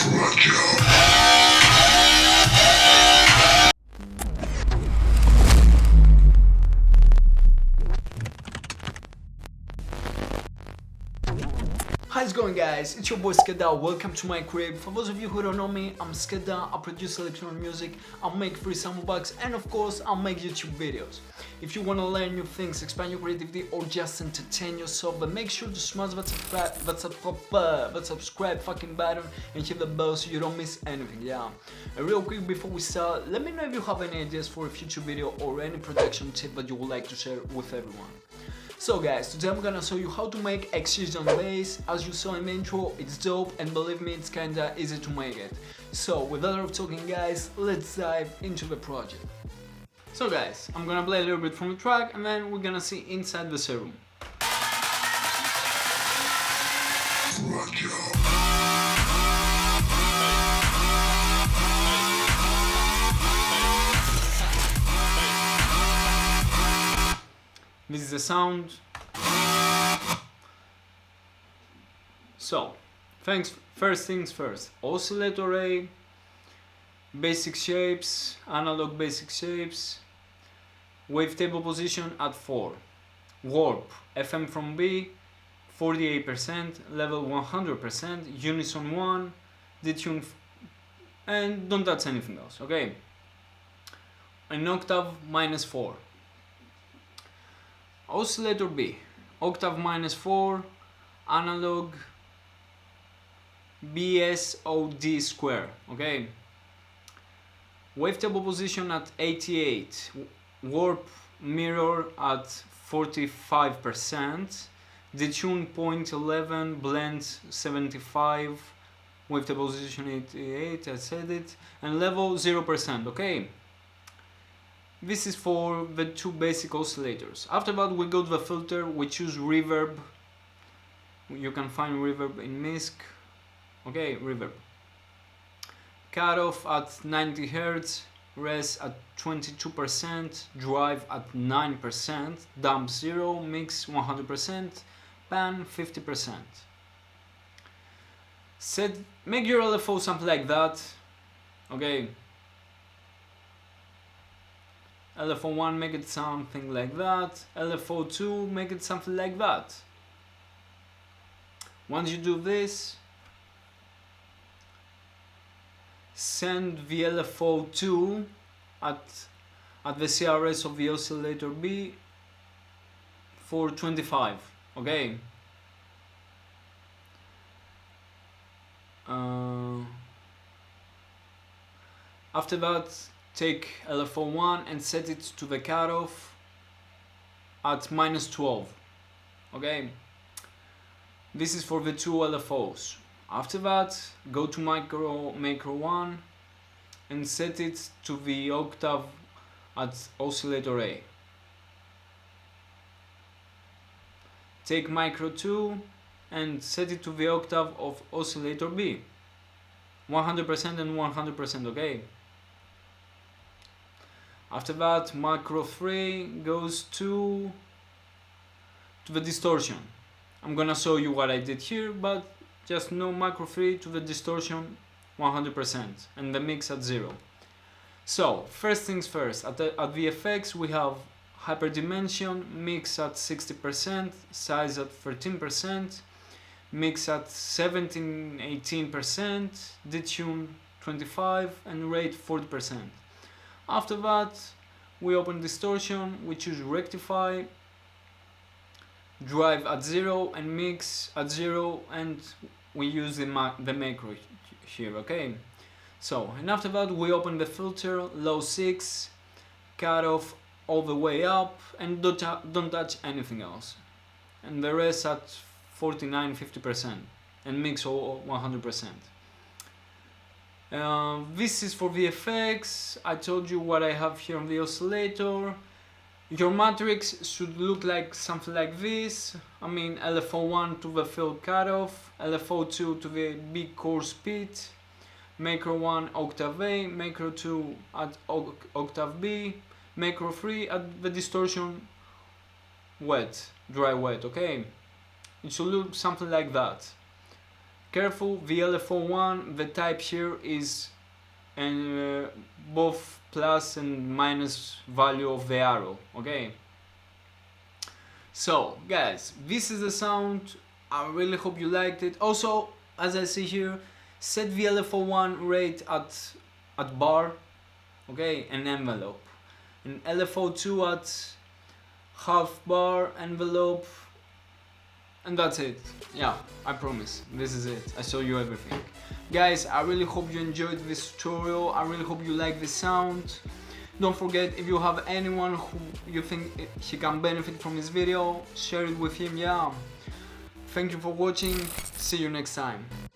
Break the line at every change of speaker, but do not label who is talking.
How's it going, guys? It's your boy Skeda. Welcome to my crib. For those of you who don't know me, I'm Skeda. I produce electronic music, I make free sample packs, and of course I make YouTube videos. If you want to learn new things, expand your creativity, or just entertain yourself, but make sure to smash that subscribe fucking button and hit the bell so you don't miss anything. Yeah. And real quick before we start, let me know if you have any ideas for a future video or any production tip that you would like to share with everyone. So guys, today I'm gonna show you how to make Excision bass. As you saw in the intro, it's dope, and believe me, it's kinda easy to make it. So without further talking, guys, let's dive into the project. So guys, I'm gonna play a little bit from the track and then we're gonna see inside the Serum. This is the sound. So, first things first. Oscillator A, basic shapes, analog basic shapes, wavetable position at 4, warp, FM from B, 48%, level 100%, unison 1, detune, and don't touch anything else, okay? An octave -4. Oscillator B, octave -4, analog BSOD square, okay? Wavetable position at 88, warp mirror at 45%, detune 0.11, blend 75, wavetable position 88, I said it, and level 0%, okay? This is for the two basic oscillators. After that we go to the filter, we choose reverb. You can find reverb in MISC. Okay, reverb. Cutoff at 90 Hz, res at 22%, drive at 9%, dump 0, mix 100%, pan 50%. Make your LFO something like that. Okay. LFO1, make it something like that. LFO2, make it something like that. Once you do this, send the LFO2 at the CRS of the oscillator B for 25, okay? After that, take LFO1 and set it to the cutoff at -12, okay? This is for the two LFOs. After that, go to macro 1 and set it to the octave at oscillator A. Take micro 2 and set it to the octave of oscillator B. 100% and 100%, okay? After that, macro 3 goes to the distortion. I'm gonna show you what I did here, but just know macro 3 to the distortion 100% and the mix at 0. So, first things first, at the effects we have hyperdimension, mix at 60%, size at 13%, mix at 17-18%, detune 25%, and rate 40%. After that, we open distortion, we choose rectify, drive at 0 and mix at 0, and we use the macro here, okay? So, and after that we open the filter, low 6, cutoff all the way up, and don't touch anything else. And the rest at 49-50%, and mix all 100%. This is for the effects. I told you what I have here on the oscillator. Your matrix should look like something like this. I mean, LFO1 to the fill cutoff, LFO2 to the big core speed, macro 1 octave A, macro 2 at octave B, macro 3 at the distortion wet, dry wet, okay? It should look something like that. Careful, the LFO1, the type here is both plus and minus value of the arrow, okay? So guys, this is the sound. I really hope you liked it. Also, as I see here, set the LFO1 rate at bar, okay, and envelope, and LFO2 at half bar, envelope, and that's it. Yeah, I promise, this is it. I show you everything. Guys, I really hope you enjoyed this tutorial. I really hope you like the sound. Don't forget, if you have anyone who you think he can benefit from this video, share it with him. Yeah. Thank you for watching. See you next time.